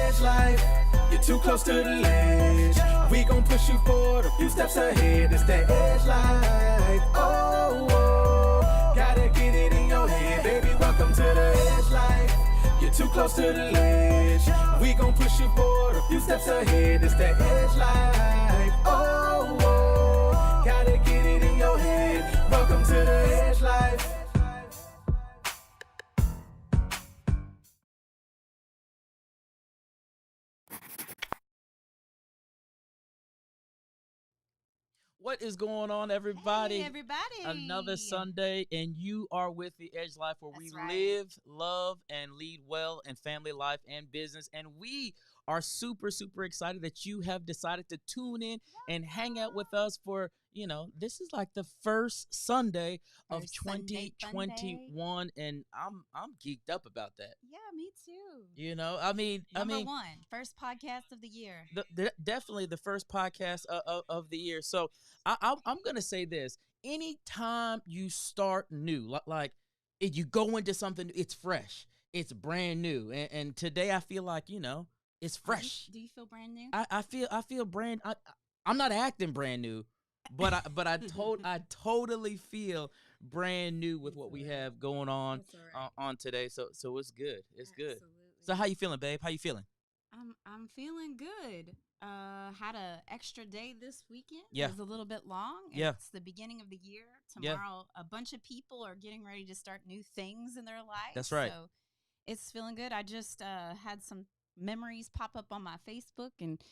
edge life. You're too close to the ledge. We gon' push you forward a few steps ahead. It's that edge life. Oh, oh, gotta get it in your head, baby. Welcome to the edge life. You're too close to the ledge. We gon' push you forward a few steps ahead. It's that edge life. Oh, oh, gotta get it in your head. Welcome to the edge life. What is going on, everybody? Hey, everybody. Another Sunday, and you are with the Edge Life, where we live, love, and lead well in family life and business. And we are super, super excited that you have decided to tune in and hang out with us for, this is like the first Sunday of 2021, and I'm geeked up about that. Yeah, me too. Number one, first podcast of the year. Definitely the first podcast of the year. So I'm gonna say this: anytime you start new, like if you go into something, it's fresh, it's brand new, and today I feel like it's fresh. Do you feel brand new? I feel brand. I'm not acting brand new, but I totally feel brand new with what we have going on on today. So it's good. It's good. So how you feeling, babe? How you feeling? I'm feeling good. Had a extra day this weekend. Yeah. It was a little bit long. Yeah. It's the beginning of the year. Tomorrow, a bunch of people are getting ready to start new things in their lives. That's right. So it's feeling good. I just had some memories pop up on my Facebook and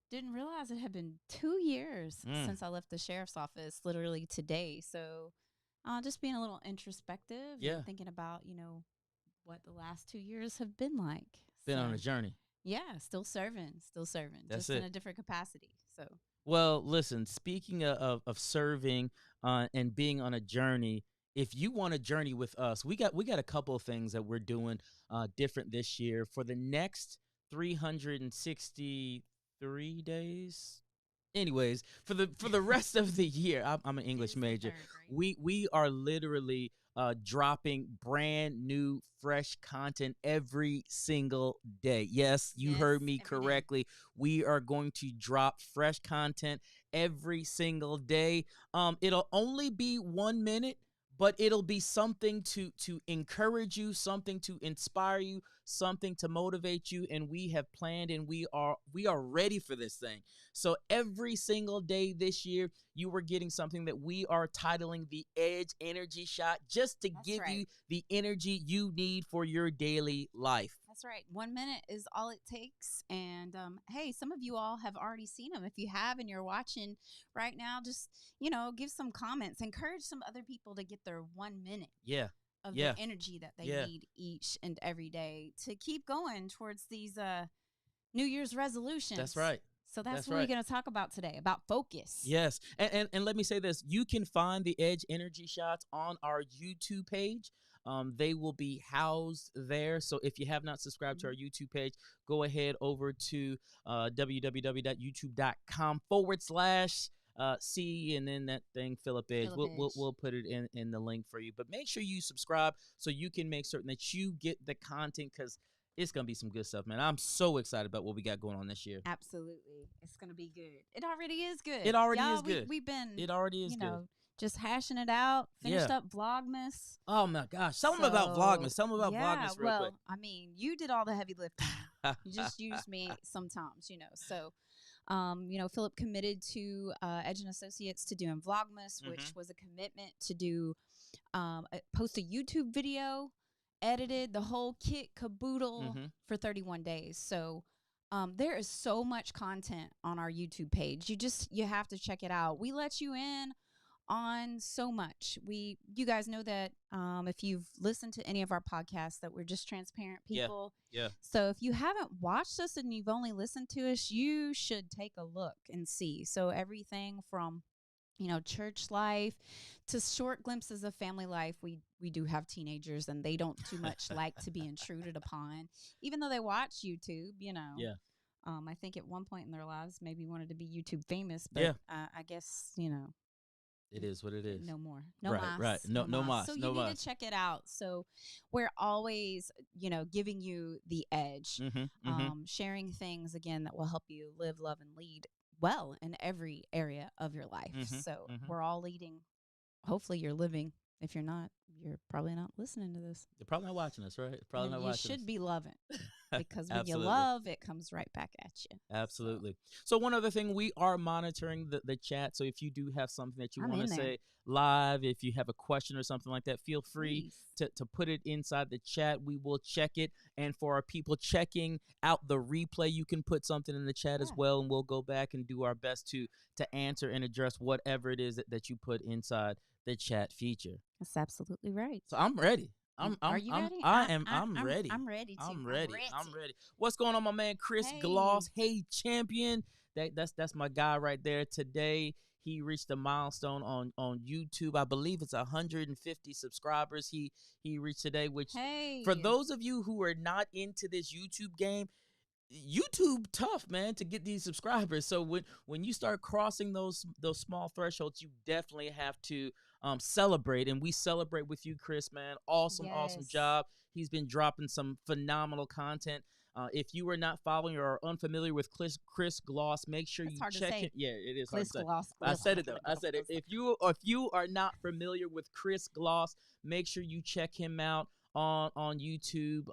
didn't realize it had been 2 years since I left the sheriff's office, literally today. So just being a little introspective and thinking about, what the last 2 years have been like. Been on a journey. Yeah, still serving. That's just it. in a different capacity. So, well, listen, speaking of serving and being on a journey, if you want to journey with us, we got a couple of things that we're doing different this year for the next 363 days. Anyways, for the rest of the year, I'm an English major. We are literally dropping brand new, fresh content every single day. Yes, you heard me correctly. We are going to drop fresh content every single day. It'll only be 1 minute, but it'll be something to encourage you, something to inspire you, something to motivate you, and we have planned and we are ready for this thing. So every single day this year, you are getting something that we are titling the Edge Energy Shot, just to give you the energy you need for your daily life. That's right. 1 minute is all it takes. And hey, some of you all have already seen them. If you have and you're watching right now, just, give some comments. Encourage some other people to get their 1 minute of the energy that they need each and every day to keep going towards these New Year's resolutions. That's right. So that's what we're going to talk about today, about focus. Yes. And let me say this. You can find the Edge Energy Shots on our YouTube page. They will be housed there. So if you have not subscribed to our YouTube page, go ahead over to www.youtube.com/C and then that thing, Phillip Edge. We'll put it in the link for you. But make sure you subscribe so you can make certain that you get the content, because it's going to be some good stuff, man. I'm so excited about what we got going on this year. Absolutely. It's going to be good. It already is good. It already is good. We've been, it already is good. Just hashing it out. Finished up Vlogmas. Oh, my gosh. Tell them about Vlogmas. Tell them about Vlogmas real quick. I mean, you did all the heavy lifting. You just used me sometimes, So, Phillip committed to Edge and Associates to doing Vlogmas, which was a commitment to do post a YouTube video, edited the whole kit caboodle for 31 days. So there is so much content on our YouTube page. You have to check it out. We let you in on so much. You guys know that if you've listened to any of our podcasts, that we're just transparent people. Yeah. So if you haven't watched us and you've only listened to us, you should take a look and see. So everything from church life to short glimpses of family life. We do have teenagers, and they don't too much like to be intruded upon, even though they watch YouTube, Yeah. I think at one point in their lives maybe wanted to be YouTube famous, but I guess, It is what it is. No more. No Right, mas. right. No mas, So no you need mas. to check it out. So we're always, giving you the edge, sharing things, again, that will help you live, love, and lead well in every area of your life. So we're all leading. Hopefully you're living. If you're not, you're probably not listening to this. You're probably not watching us, right? Probably not You watching should us. be loving, because when you Absolutely. love, it comes right back at you. Absolutely. So one other thing, we are monitoring the chat. So if you do have something that you I'm want to in there. say live, if you have a question or something like that, feel free Please. to put it inside the chat. We will check it. And for our people checking out the replay, you can put something in the chat as well, and we'll go back and do our best to answer and address whatever it is that you put inside the chat feature. That's absolutely right. So I'm ready. Are you ready? I'm ready. I'm ready. I'm ready. What's going on, my man Chris Gloss? Hey, champion. That's my guy right there. Today he reached a milestone on YouTube. I believe it's 150 subscribers. He reached today, which for those of you who are not into this YouTube game, YouTube tough, man, to get these subscribers. So when you start crossing those small thresholds, you definitely have to celebrate, and we celebrate with you, Chris, man. Awesome job. He's been dropping some phenomenal content. If you are not following or are unfamiliar with Chris Gloss, make sure you check him. Yeah, it is hard to say. Gloss. I said it though. I said it. If you are not familiar with Chris Gloss, make sure you check him out on YouTube.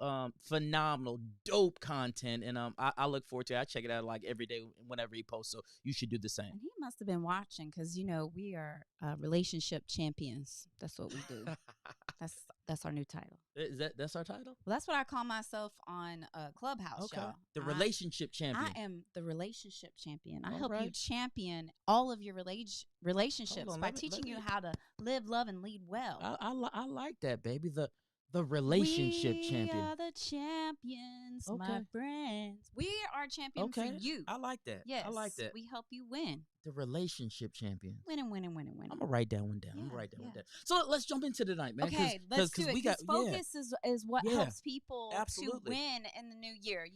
Phenomenal, dope content, and I look forward to it. I check it out like every day whenever he posts, so you should do the same. And he must have been watching, because we are relationship champions. That's what we do. That's our new title. That's our title? Well, that's what I call myself on Clubhouse, y'all. The relationship champion. I am the relationship champion. I All help you right. champion all of your relationships Hold on, by let me- teaching you how to live, love, and lead well. I like that, baby. The relationship champion. We are the champions, my Okay. friends. We are champion for you. I like that. Yes, I like that. we help you win. The relationship champion. Winning. I'm gonna write that one down. Yeah. So let's jump into tonight, man. Okay, let's do it. we got Focus is what Yeah. helps people Absolutely. to win in the new year.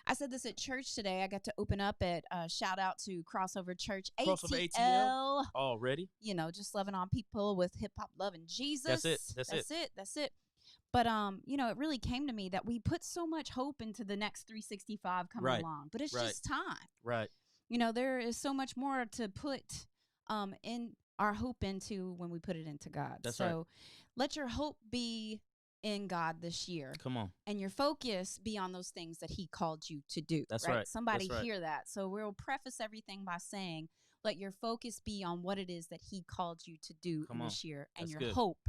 I said this at church today. I got to open up at shout out to Crossover Church Crossover ATL. already. Just loving on people with hip hop loving Jesus. That's it. But it really came to me that we put so much hope into the next 365 coming along, but it's just time. Right. There is so much more to put in our hope into when we put it into God. That's so let your hope be in God this year. Come on. And your focus be on those things that he called you to do. That's right. Somebody That's right. hear that. So we'll preface everything by saying, let your focus be on what it is that he called you to do this year, and That's your good. hope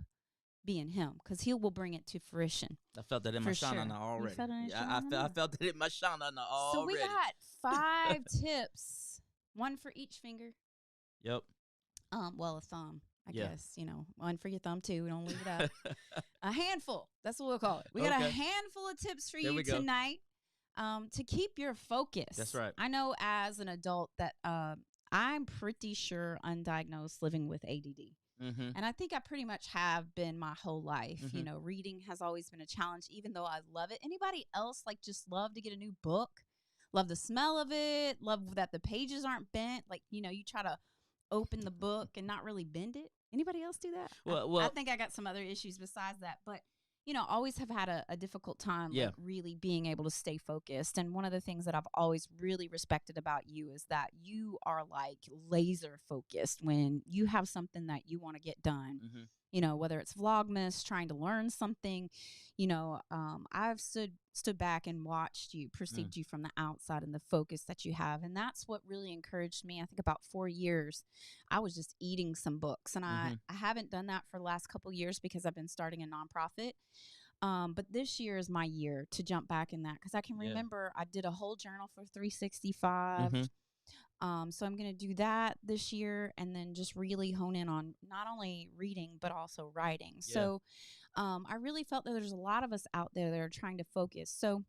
be in him, because he will bring it to fruition. I felt that in my shana already. You felt it in your I felt that in my shana already. So we got 5 tips, one for each finger. Yep. Well, a thumb, I Yeah. guess. One for your thumb too. Don't leave it out. A handful. That's what we'll call it. We got a handful of tips for you tonight to keep your focus. That's right. I know as an adult that I'm pretty sure undiagnosed living with ADD. Mm-hmm. And I think I pretty much have been my whole life. Mhm. Reading has always been a challenge, even though I love it. Anybody else just love to get a new book? Love the smell of it? Love that the pages aren't bent? You try to open the book and not really bend it? Anybody else do that? Well, I think I got some other issues besides that, but always have had a difficult time really being able to stay focused. And one of the things that I've always really respected about you is that you are laser focused when you have something that you want to get done. Mm-hmm. Whether it's Vlogmas, trying to learn something, I've stood back and watched you, perceived you from the outside, and the focus that you have. And that's what really encouraged me. I think about 4 years, I was just eating some books, and I haven't done that for the last couple of years because I've been starting a nonprofit. But this year is my year to jump back in that, because I can remember I did a whole journal for 365. So I'm going to do that this year, and then just really hone in on not only reading, but also writing. Yeah. So I really felt that there's a lot of us out there that are trying to focus. So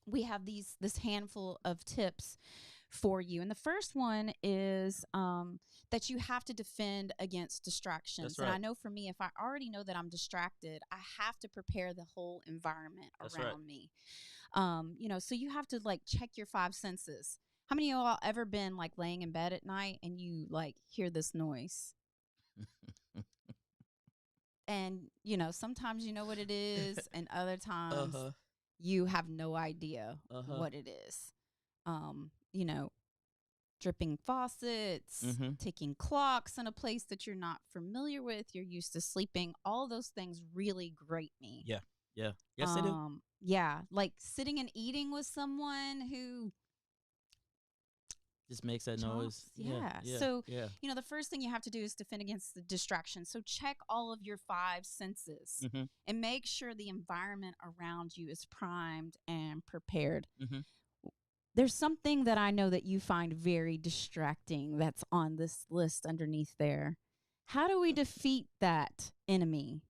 we have this handful of tips for you. And the first one is that you have to defend against distractions. That's right. And I know for me, if I already know that I'm distracted, I have to prepare the whole environment That's around me. So you have to check your 5 senses. How many of y'all ever been like laying in bed at night and you like hear this noise? And, you know, sometimes you know what it is, and other times you have no idea what it is. You know, dripping faucets, ticking clocks in a place that you're not familiar with, you're used to sleeping. All those things really grate me. Yeah. Yeah. Yes, they do. Yeah. Like sitting and eating with someone who just makes that noise. Yeah. So, you know, the first thing you have to do is defend against the distraction. So check all of your 5 senses and make sure the environment around you is primed and prepared. There's something that I know that you find very distracting that's on this list underneath there. How do we defeat that enemy?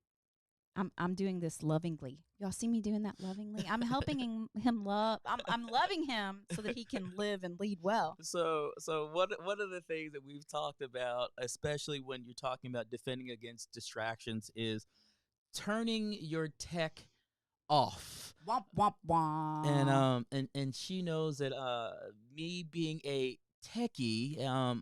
I'm doing this lovingly. Y'all see me doing that lovingly? I'm helping him love. I'm loving him so that he can live and lead well. So one of the things that we've talked about, especially when you're talking about defending against distractions, is turning your tech off. Womp womp womp. And she knows that me being a techie,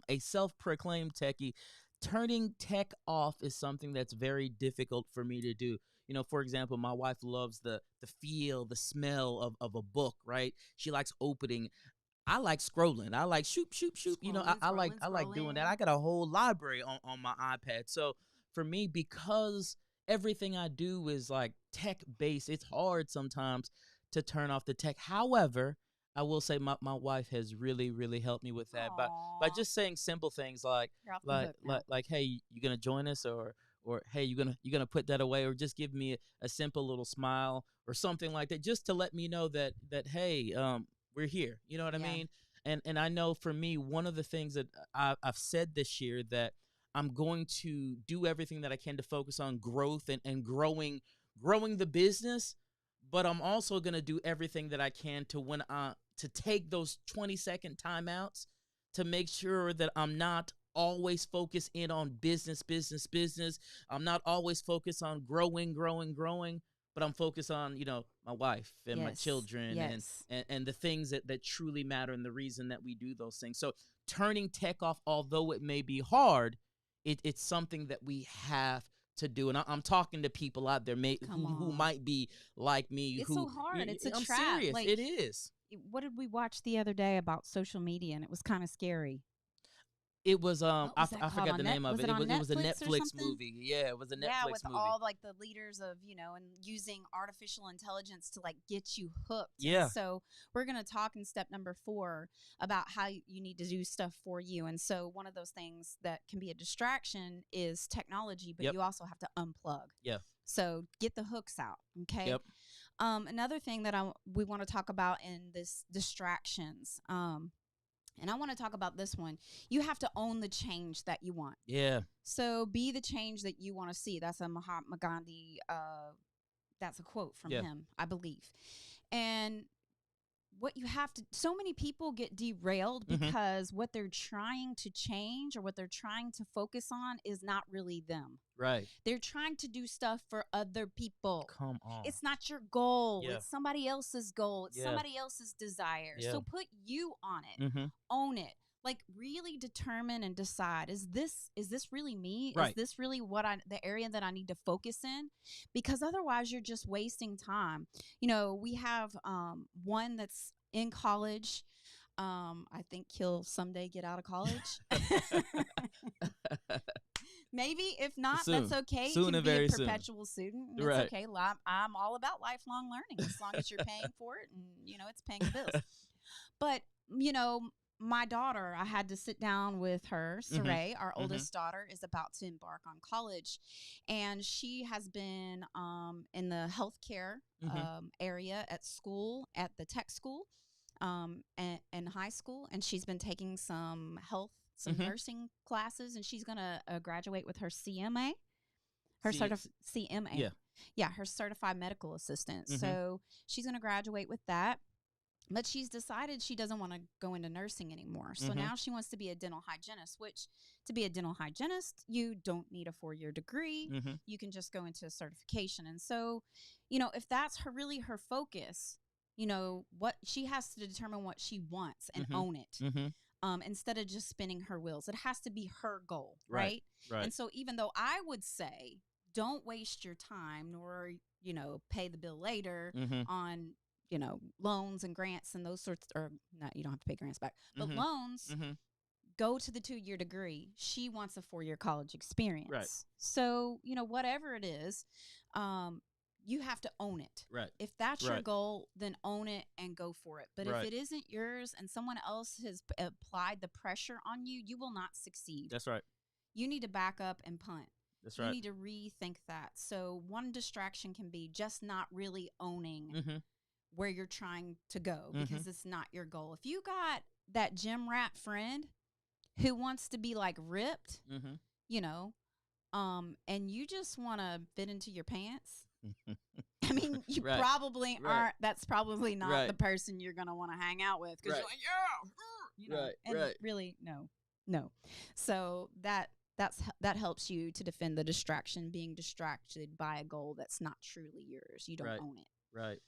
a self-proclaimed techie, turning tech off is something that's very difficult for me to do. You know, for example, my wife loves the feel, the smell of a book, right? She likes opening. I like scrolling. I like shoot. You know, I like doing that. I got a whole library on my iPad. So for me, because everything I do is like tech based, it's hard sometimes to turn off the tech. However, I will say my wife has really helped me with that by just saying simple things like hey, you gonna join us, or hey, you gonna put that away, or just give me a simple little smile or something like that, just to let me know that hey, we're here. You know what I mean? And I know for me, one of the things that I've said this year, that I'm going to do everything that I can to focus on growth and growing the business, but I'm also going to do everything that I can to take those 20-second timeouts to make sure that I'm not always focused in on business. I'm not always focused on growing, but I'm focused on, you know, my wife and my children and the things that truly matter, and the reason that we do those things. So turning tech off, although it may be hard, it's something that we have to do. And I'm talking to people out there who might be like me. It's so hard. It's a I'm trap. serious. Like, it is. What did we watch the other day about social media? And it was kind of scary. It was I forgot the name of it. It was a Netflix movie. Yeah, it was a Netflix movie. Yeah, with all like the leaders of, you know, and using artificial intelligence to like get you hooked. Yeah. And so we're going to talk in step number 4 about how you need to do stuff for you. And so one of those things that can be a distraction is technology, but you also have to unplug. Yeah. So get the hooks out. Okay. Yep. Another thing that we want to talk about in this distractions, and I want to talk about this one. You have to own the change that you want. Yeah. So be the change that you want to see. That's a Mahatma Gandhi. That's a quote from him, I believe. And what you have to, so many people get derailed because what they're trying to change or what they're trying to focus on is not really them. Right. They're trying to do stuff for other people. Come on. It's not your goal. Yeah. It's somebody else's goal. It's somebody else's desire. Yeah. So put you on it. Own it. Like really determine and decide, is this really me? Right. Is this really the area that I need to focus in? Because otherwise you're just wasting time. You know, we have one that's in college. I think he'll someday get out of college. Maybe. If not, soon. That's okay. Soon, you can and be very a perpetual student. And right. It's okay. I'm all about lifelong learning as long as you're paying for it and, you know, it's paying the bills. But, you know, my daughter, I had to sit down with her. Saray, our oldest daughter, is about to embark on college. And she has been in the healthcare area at school, at the tech school, and high school. And she's been taking some nursing classes, and she's going to graduate with her CMA. CMA. Yeah, her certified medical assistant. So she's going to graduate with that. But she's decided she doesn't want to go into nursing anymore. So now she wants to be a dental hygienist, which to be a dental hygienist, you don't need a 4-year degree. You can just go into a certification. And so, you know, if that's really her focus, you know, what she has to determine what she wants and own it. Instead of just spinning her wheels. It has to be her goal, right? Right. And so even though I would say, don't waste your time nor, you know, pay the bill later on, you know, loans and grants and those sorts, or not, you don't have to pay grants back, but loans, go to the 2-year degree. She wants a 4-year college experience. Right. So, you know, whatever it is, you have to own it. Right. If that's your goal, then own it and go for it. But if it isn't yours and someone else has applied the pressure on you, you will not succeed. That's right. You need to back up and punt. That's right. You need to rethink that. So one distraction can be just not really owning where you're trying to go because it's not your goal. If you got that gym rat friend who wants to be like ripped, you know, and you just want to fit into your pants, I mean, you probably aren't. That's probably not the person you're gonna want to hang out with because you're like, you know, and really, no. So that helps you to defend the distraction, being distracted by a goal that's not truly yours. You don't own it. Right.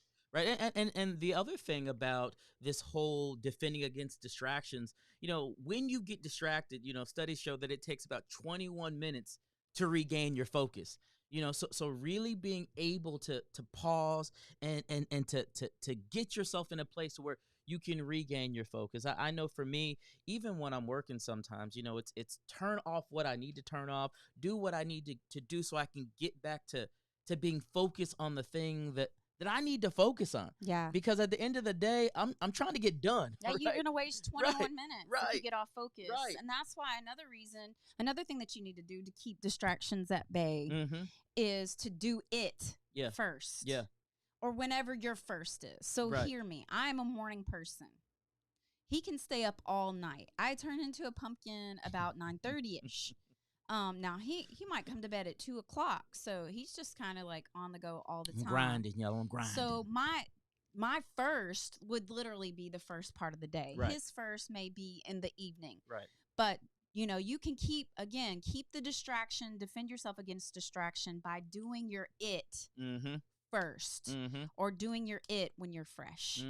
And the other thing about this whole defending against distractions, you know, when you get distracted, you know, studies show that it takes about 21 minutes to regain your focus. You know, so really being able to pause and to get yourself in a place where you can regain your focus. I know for me, even when I'm working sometimes, you know, it's turn off what I need to turn off, do what I need to do so I can get back to being focused on the thing that I need to focus on. Yeah. Because at the end of the day, I'm trying to get done. Yeah, you're going to waste 21 minutes if you get off focus. Right. And that's why another thing that you need to do to keep distractions at bay is to do it first. Yeah. Or whenever your first is. So hear me. I'm a morning person. He can stay up all night. I turn into a pumpkin about 9:30ish. Now he might come to bed at 2:00, so he's just kind of like on the go all the time. I'm grinding, y'all. I'm grinding. So my first would literally be the first part of the day. Right. His first may be in the evening. Right. But you know, you can keep the distraction, defend yourself against distraction by doing your it first, or doing your it when you're fresh.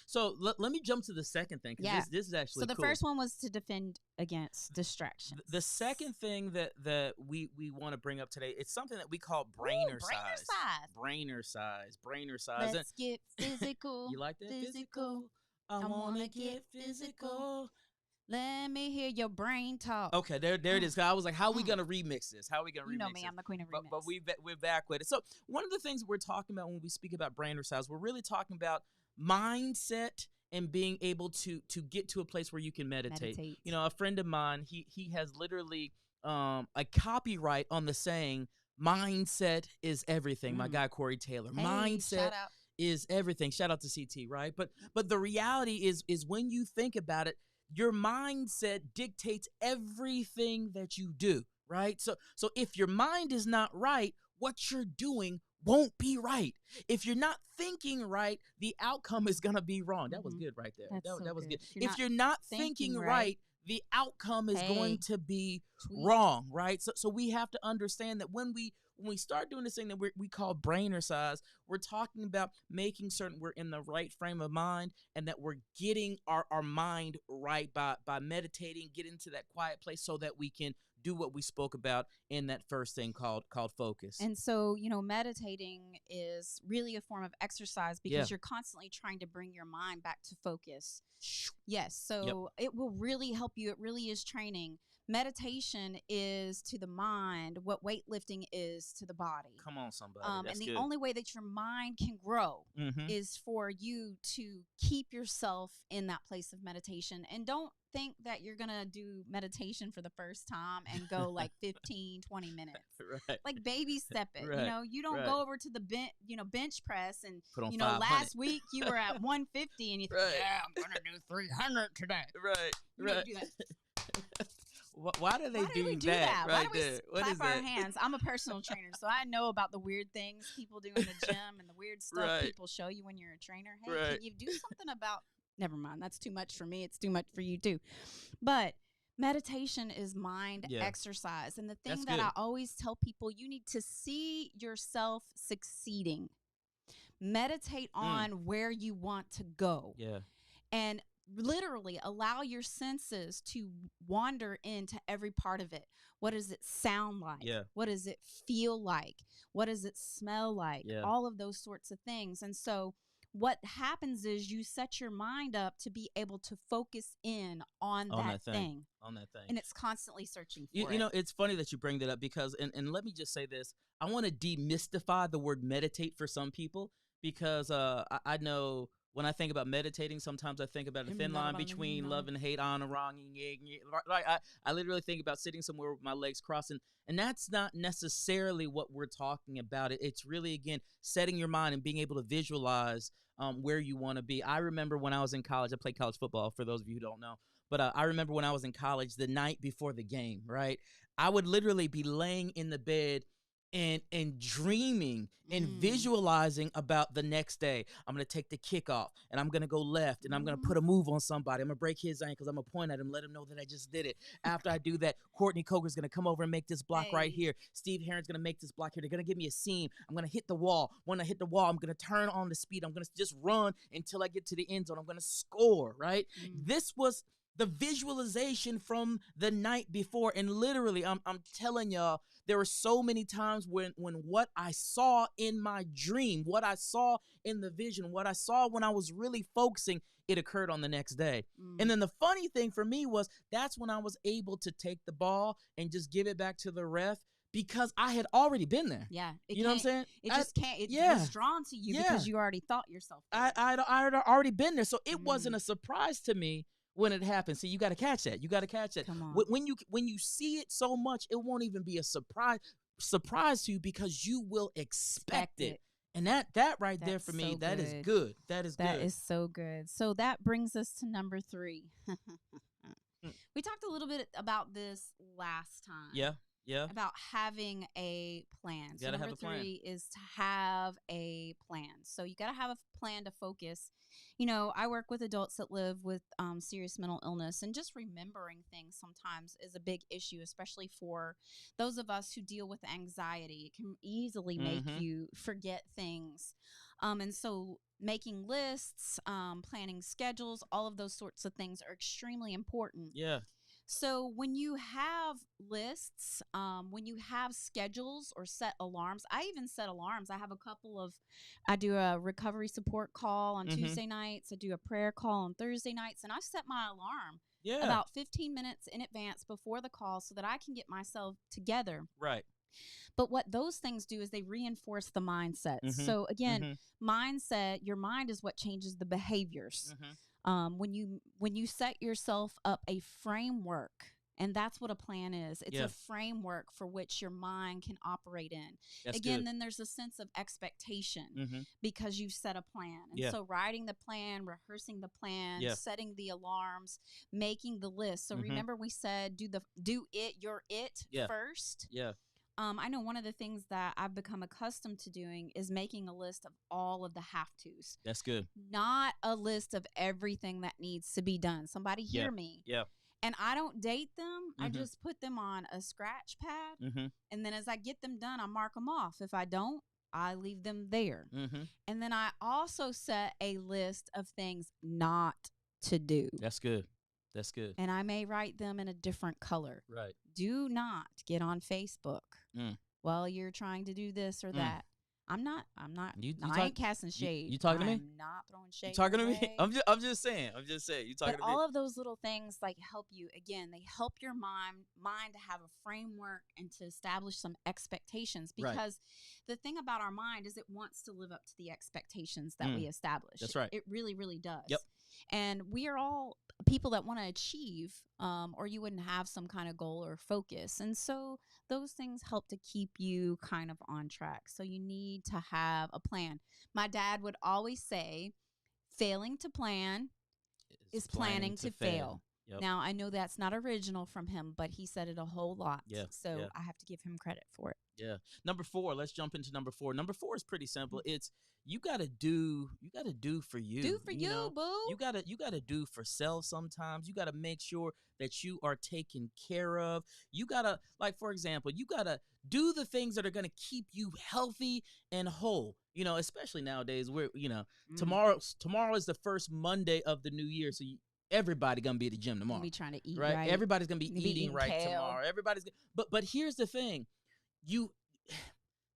So let me jump to the second thing. Yeah. This is actually so the cool. First one was to defend against distractions. The second thing that we want to bring up today, it's something that we call brainer size. Brainer size. Let's get physical. You like that? Physical. I want to get physical. Let me hear your brain talk. Okay, there it is. I was like, how are we going to remix this? How are we going to remix You know me, this? I'm the queen of remix. But we're back with it. So one of the things we're talking about when we speak about brainer size, we're really talking about mindset and being able to get to a place where you can meditate. You know, a friend of mine, he has literally a copyright on the saying, mindset is everything. My guy, Corey Taylor. Hey, mindset is everything. Shout out to CT, right? But the reality is when you think about it, your mindset dictates everything that you do, right? So if your mind is not right, what you're doing won't be right. If you're not thinking right, the outcome is going to be wrong. That was good right there. That was good. If you're not thinking right, the outcome is going to be wrong, right? So we have to understand that when we start doing this thing that we call brainer size, we're talking about making certain we're in the right frame of mind and that we're getting our mind right by meditating, get into that quiet place so that we can do what we spoke about in that first thing called focus. And so, you know, meditating is really a form of exercise because you're constantly trying to bring your mind back to focus. Yes. So it will really help you. It really is training. Meditation is to the mind what weightlifting is to the body. Come on, somebody. And the only way that your mind can grow is for you to keep yourself in that place of meditation. And don't think that you're going to do meditation for the first time and go like 15, 20 minutes. Right. Like baby step it. Right. You know, you don't go over to the bench press and, put on you know, 500. Last week you were at 150 and you think, yeah, I'm going to do 300 today. Right. You right. do that. Why do they do that? Why right do we there? What clap is our that? hands? I'm a personal trainer, so I know about the weird things people do in the gym and the weird stuff people show you when you're a trainer. Hey, can you do something about... Never mind. That's too much for me. It's too much for you too. But meditation is mind exercise. And the thing that I always tell people, you need to see yourself succeeding. Meditate on where you want to go. Yeah. And literally allow your senses to wander into every part of it. What does it sound like? Yeah. What does it feel like? What does it smell like? Yeah. All of those sorts of things. And so what happens is you set your mind up to be able to focus in on that thing. On that thing. And it's constantly searching for you know, it's funny that you bring that up because, and let me just say this. I want to demystify the word meditate for some people because I know when I think about meditating, sometimes I think about a thin line between love and hate, honor, wronging. Like I literally think about sitting somewhere with my legs crossed, and that's not necessarily what we're talking about. It's really, again, setting your mind and being able to visualize where you want to be. I remember when I was in college, I played college football, for those of you who don't know, but I remember when I was in college, the night before the game, right? I would literally be laying in the bed and dreaming and visualizing about the next day. I'm going to take the kickoff and I'm going to go left and I'm going to put a move on somebody. I'm going to break his ankles. I'm going to point at him, let him know that I just did it. After I do that, Courtney Coker's going to come over and make this block right here. Steve Herron's going to make this block here. They're going to give me a seam. I'm going to hit the wall. When I hit the wall, I'm going to turn on the speed. I'm going to just run until I get to the end zone. I'm going to score, right? This was the visualization from the night before. And literally, I'm telling y'all, there were so many times when what I saw in my dream, what I saw in the vision, what I saw when I was really focusing, it occurred on the next day. And then the funny thing for me was that's when I was able to take the ball and just give it back to the ref because I had already been there. Yeah. You know what I'm saying? It just can't. It was drawn to you because you already thought yourself there. I had already been there. So it wasn't a surprise to me when it happens. See, you got to catch that. You got to catch that. Come on. When you see it so much, it won't even be a surprise to you because you will expect it. And that right there for me, that is good. That is good. That is so good. So that brings us to number 3. We talked a little bit about this last time. Yeah. About having a plan. So number 3 is to have a plan. So you got to have a plan to focus. You know, I work with adults that live with serious mental illness, and just remembering things sometimes is a big issue, especially for those of us who deal with anxiety. It can easily make you forget things. And so making lists, planning schedules, all of those sorts of things are extremely important. Yeah. So when you have lists, when you have schedules or set alarms, I even set alarms. I do a recovery support call on Tuesday nights. I do a prayer call on Thursday nights, and I set my alarm about 15 minutes in advance before the call so that I can get myself together. Right. But what those things do is they reinforce the mindset. So again, mindset, your mind is what changes the behaviors. When you set yourself up a framework, and that's what a plan is. It's a framework for which your mind can operate in. Then there's a sense of expectation because you've set a plan. And so writing the plan, rehearsing the plan, setting the alarms, making the list. So remember we said do it first. Yeah. I know one of the things that I've become accustomed to doing is making a list of all of the have-tos. That's good. Not a list of everything that needs to be done. Somebody hear me. Yeah. And I don't date them. I just put them on a scratch pad. And then as I get them done, I mark them off. If I don't, I leave them there. And then I also set a list of things not to do. That's good. That's good. And I may write them in a different color. Right. Do not get on Facebook while you're trying to do this or that. I'm not. I ain't casting shade. You talking to me? I'm not throwing shade. You talking to me? I'm just saying. You talking to me? But all of those little things help you. Again, they help your mind to have a framework and to establish some expectations. Because the thing about our mind is it wants to live up to the expectations that we establish. That's right. It really, really does. Yep. And we are all people that want to achieve, or you wouldn't have some kind of goal or focus. And so those things help to keep you kind of on track. So you need to have a plan. My dad would always say, failing to plan is planning to fail. Yep. Now, I know that's not original from him, but he said it a whole lot. Yeah. So I have to give him credit for it. Yeah. Number 4, let's jump into number 4. Number 4 is pretty simple. It's you gotta do for you. Do for you, know? boo. You gotta do for self sometimes. You gotta make sure that you are taken care of. You gotta, like, for example, you gotta do the things that are gonna keep you healthy and whole. Especially nowadays where, tomorrow is the first Monday of the new year. So everybody gonna be at the gym tomorrow. Gonna be trying to eat right? right. Everybody's gonna be Gonna be eating eating right kale. tomorrow. But here's the thing.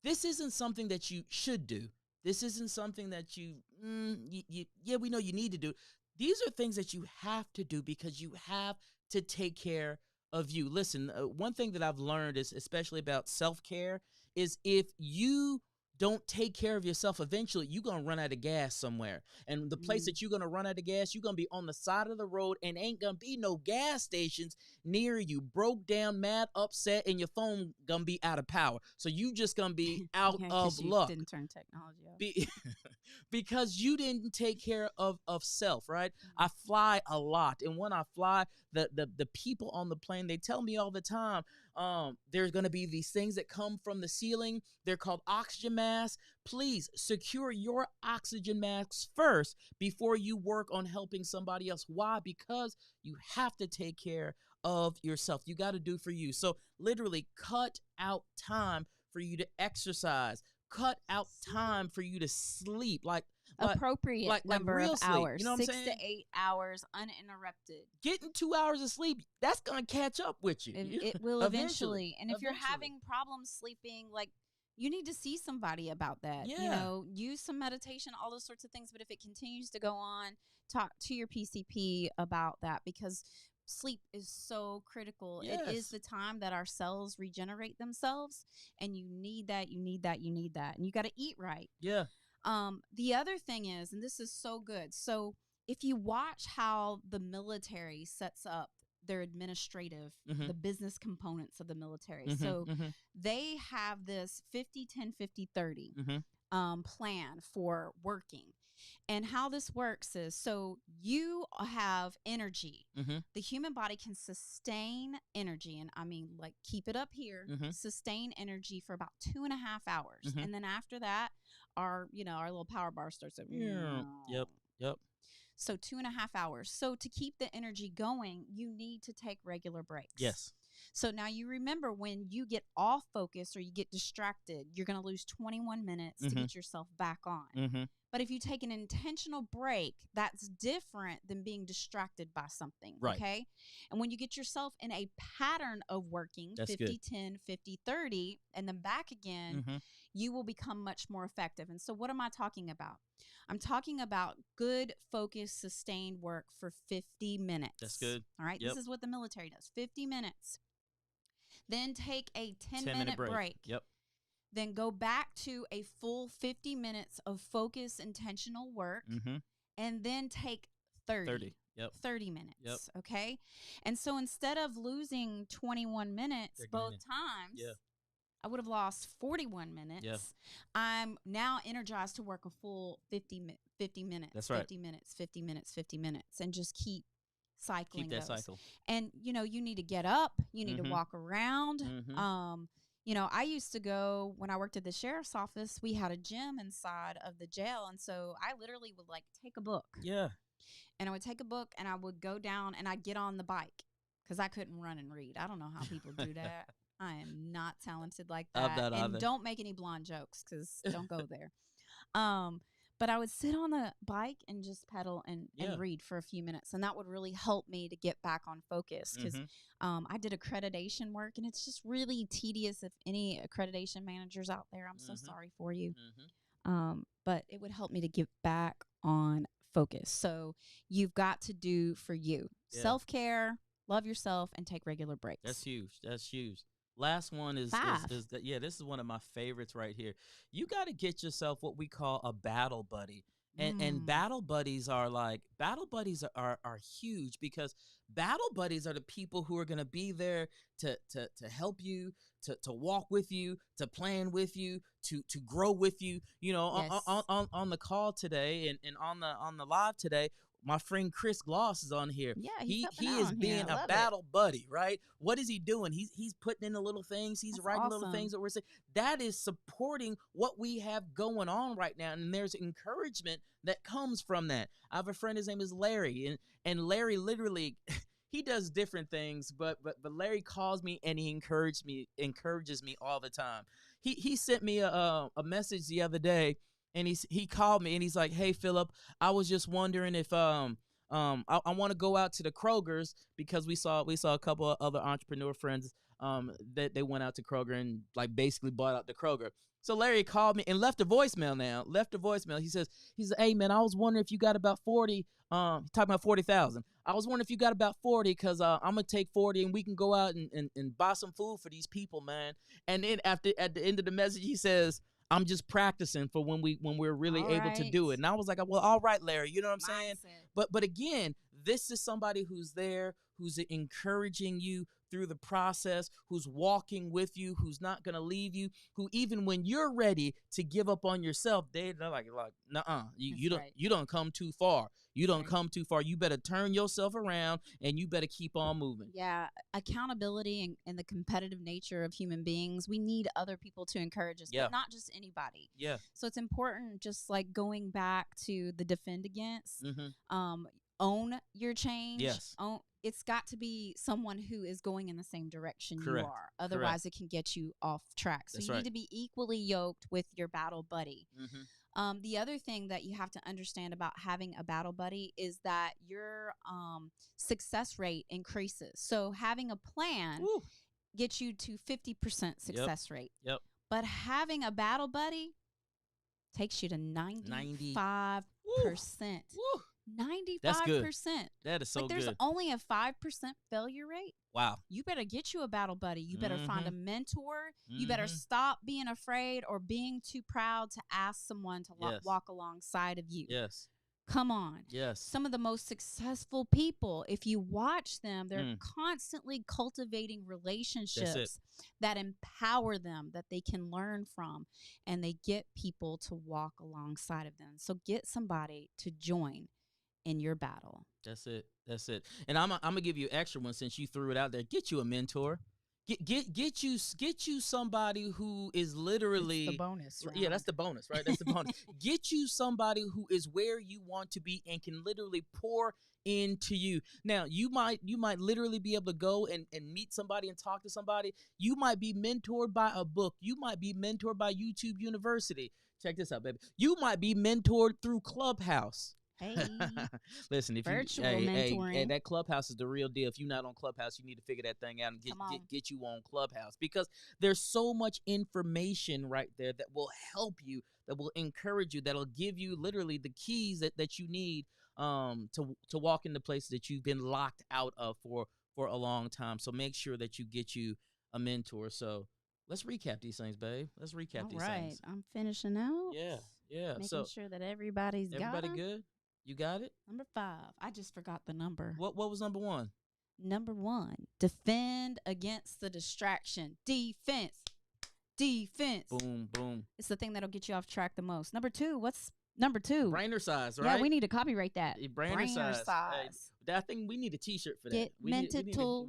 This isn't something that you should do. This isn't something that we know you need to do. These are things that you have to do because you have to take care of you. Listen, one thing that I've learned is, especially about self-care, is if you don't take care of yourself, eventually you're going to run out of gas somewhere. And the place that you're going to run out of gas, you're going to be on the side of the road and ain't going to be no gas stations near you. Broke down, mad, upset, and your phone going to be out of power. So you just going to be out of luck. Didn't turn technology off. Because you didn't take care of self, right? I fly a lot. And when I fly, the people on the plane, they tell me all the time, there's going to be these things that come from the ceiling. They're called oxygen masks. Please secure your oxygen masks first before you work on helping somebody else. Why? Because you have to take care of yourself. You got to do for you. So literally cut out time for you to exercise. Cut out time for you to sleep. Appropriate number of sleep. hours. You know what I'm 6 saying? to 8 hours uninterrupted. Getting 2 hours of sleep, that's going to catch up with you. It will eventually. And if you're Eventually. having problems sleeping, you need to see somebody about that. Yeah. Use some meditation, all those sorts of things. But if it continues to go on, talk to your PCP about that, because sleep is so critical. Yes. It is the time that our cells regenerate themselves, and you need that. And you got to eat right. Yeah. The other thing is, and this is so good. So if you watch how the military sets up their administrative, the business components of the military. So they have this 50-10-50-30 plan for working. And how this works is, so you have energy. The human body can sustain energy. And I mean, keep it up here, sustain energy for about 2.5 hours. And then after that, our little power bar starts to, Yep. So 2.5 hours. So to keep the energy going, you need to take regular breaks. Yes. So now you remember, when you get off focus or you get distracted, you're going to lose 21 minutes to get yourself back on. But if you take an intentional break, that's different than being distracted by something. Right. Okay. And when you get yourself in a pattern of working 50-10, 50-30, and then back again, you will become much more effective. And so what am I talking about? I'm talking about good, focused, sustained work for 50 minutes. That's good. All right. Yep. This is what the military does. 50 minutes. Then take a 10-minute break. Yep. Then go back to a full 50 minutes of focused, intentional work. And then take 30 minutes. Yep. Okay. And so instead of losing 21 minutes both times, I would have lost 41 minutes. Yeah. I'm now energized to work a full 50 minutes. That's right. 50 minutes, 50 minutes, 50 minutes, and just keep cycling. Keep that those. cycle. And you need to get up. You need to walk around. I used to go, when I worked at the sheriff's office, we had a gym inside of the jail. And so I literally would take a book. Yeah. And I would take a book and I would go down and I'd get on the bike because I couldn't run and read. I don't know how people do that. I am not talented like that. And don't make any blonde jokes, because don't go there. But I would sit on the bike and just pedal and read for a few minutes. And that would really help me to get back on focus, because I did accreditation work, and it's just really tedious. If any accreditation managers out there, I'm so sorry for you. But it would help me to get back on focus. So you've got to do for you. Yeah. Self-care, love yourself, and take regular breaks. That's huge. Last one is this is one of my favorites right here. You got to get yourself what we call a battle buddy. And battle buddies are huge, because battle buddies are the people who are going to be there to help you, to walk with you, to plan with you, to grow with you. Yes. On the call today and on the live today, my friend Chris Gloss is on here. Yeah, he helping he out is on here. being I a love it. battle buddy, right? What is he doing? He's putting in the little things. He's That's writing little awesome. things that we're saying. That is supporting what we have going on right now, and there's encouragement that comes from that. I have a friend. His name is Larry, and Larry literally. He does different things, but Larry calls me and he encourages me all the time. He sent me a message the other day, and he called me and he's like, "Hey Phillip, I was just wondering if I want to go out to the Kroger's because we saw a couple of other entrepreneur friends that they went out to Kroger and like basically bought out the Kroger." So Larry called me and left a voicemail. He says, "Hey man, I was wondering if you got about 40, talking about 40,000. I was wondering if you got about 40 because I'm gonna take 40 and we can go out and buy some food for these people, man." And then at the end of the message, he says, "I'm just practicing for when we're really able to do it." And I was like, "Well, all right, Larry, you know what I'm saying?" But again, this is somebody who's there, who's encouraging you through the process, who's walking with you, who's not going to leave you, who even when you're ready to give up on yourself, they're like, "Nuh-uh, you don't come too far. You don't come too far. You better turn yourself around and you better keep on moving." Yeah, accountability and the competitive nature of human beings. We need other people to encourage us, but not just anybody. Yeah. So it's important, just like going back to the defend against, Mm-hmm. Own your change. Yes. It's got to be someone who is going in the same direction Correct. you are. Otherwise, it can get you off track. So That's you right. need to be equally yoked with your battle buddy. Mm-hmm. The other thing that you have to understand about having a battle buddy is that your success rate increases. So having a plan gets you to 50% success rate. Yep. But having a battle buddy takes you to 95%. Woo. 95%. That's good. That is so like there's good. only a 5% failure rate. Wow. You better get you a battle buddy. You better find a mentor. You better Mm-hmm. stop being afraid or being too proud to ask someone to walk alongside of you. Yes. Come on. Yes. Some of the most successful people, if you watch them, they're constantly cultivating relationships that empower them, that they can learn from, and they get people to walk alongside of them. So get somebody to join in your battle. That's it. And I'm gonna give you an extra one since you threw it out there. Get you a mentor. Get you somebody who is literally It's the bonus. Yeah, that's the bonus, right? That's the bonus. Get you somebody who is where you want to be and can literally pour into you. Now, you might literally be able to go and meet somebody and talk to somebody. You might be mentored by a book. You might be mentored by YouTube University. Check this out, baby. You might be mentored through Clubhouse. Hey, listen, if virtual mentoring, mentoring. That Clubhouse is the real deal. If you're not on Clubhouse, you need to figure that thing out and get you on Clubhouse, because there's so much information right there that will help you, that will encourage you, that'll give you literally the keys that you need to walk into places that you've been locked out of for a long time. So make sure that you get you a mentor. So let's recap these things, babe. Let's recap these things. I'm finishing out. Yeah. Making sure that everybody good. You got it? Number 5. I just forgot the number. What was number 1? Number 1, defend against the distraction. Defense. Boom, boom. It's the thing that'll get you off track the most. Number 2, what's number 2? Brainer size, right? Yeah, we need to copyright that. Brainer size. Hey, I think we need a T-shirt for that. Get mental.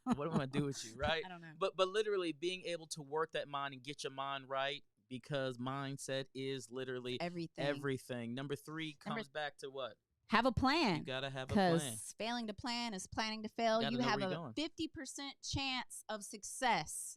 What am I going to do with you, right? I don't know. But literally being able to work that mind and get your mind right, because mindset is literally everything. Number 3 comes back to what? Have a plan. You got to have a plan. Because failing to plan is planning to fail. You have a 50% chance of success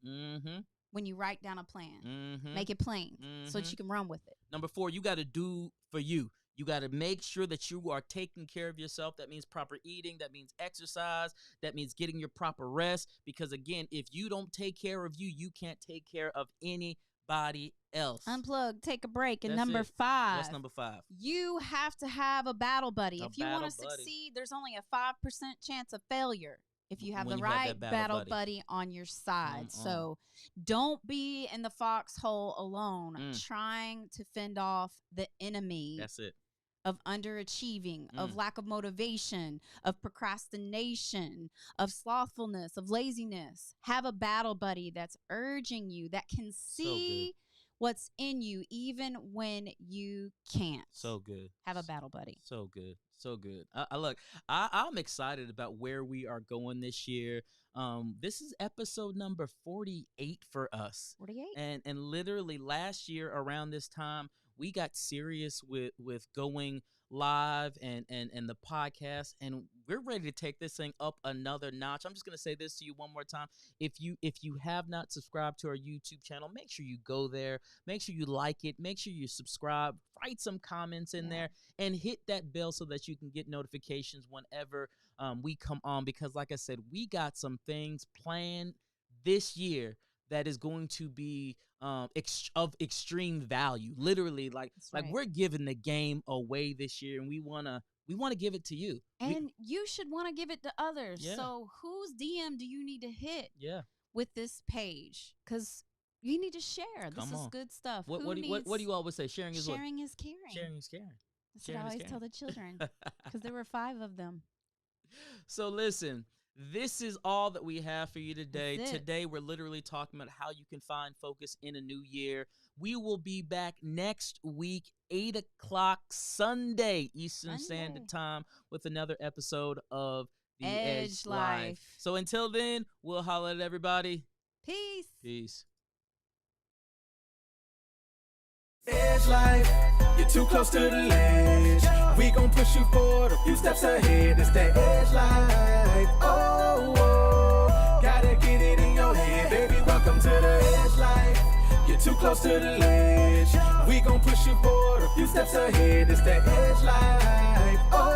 when you write down a plan. Make it plain so that you can run with it. Number 4, you got to do for you. You got to make sure that you are taking care of yourself. That means proper eating. That means exercise. That means getting your proper rest. Because, again, if you don't take care of you, you can't take care of anybody else. Unplug, take a break. And That's number it. 5. That's number 5. You have to have a battle buddy. If you want to battle buddy. succeed, there's only a 5% chance of failure if you have When the you have right that battle buddy on your side. So don't be in the foxhole alone trying to fend off the enemy. That's it. Of underachieving, of lack of motivation, of procrastination, of slothfulness, of laziness. Have a battle buddy that's urging you, that can see what's in you, even when you can't. So good. Have a battle buddy. So good. So good. I'm excited about where we are going this year. This is episode number 48 for us. 48. And literally last year around this time, we got serious with going live and the podcast, and we're ready to take this thing up another notch. I'm just going to say this to you one more time. If you have not subscribed to our YouTube channel, make sure you go there, make sure you like it, make sure you subscribe, write some comments in there, and hit that bell so that you can get notifications whenever we come on, because like I said, we got some things planned this year that is going to be of extreme value. Literally, like we're giving the game away this year, and we wanna give it to you. And you should want to give it to others. Yeah. So whose DM do you need to hit? Yeah. With this page, because you need to share. This is good stuff. What do you always say? Sharing is caring. Sharing is caring. That's what I always tell the children, because there were 5 of them. So listen. This is all that we have for you today. Today, we're literally talking about how you can find focus in a new year. We will be back next week, 8 o'clock Sunday, Eastern Standard Time, with another episode of The Edge Life. So until then, we'll holler at everybody. Peace. Peace. Edge life, you're too close to the ledge. We gon' push you forward a few steps ahead. It's that edge life. Oh, gotta get it in your head, baby. Welcome to the edge life. You're too close to the ledge. We gon' push you forward a few steps ahead. It's that edge life. Oh.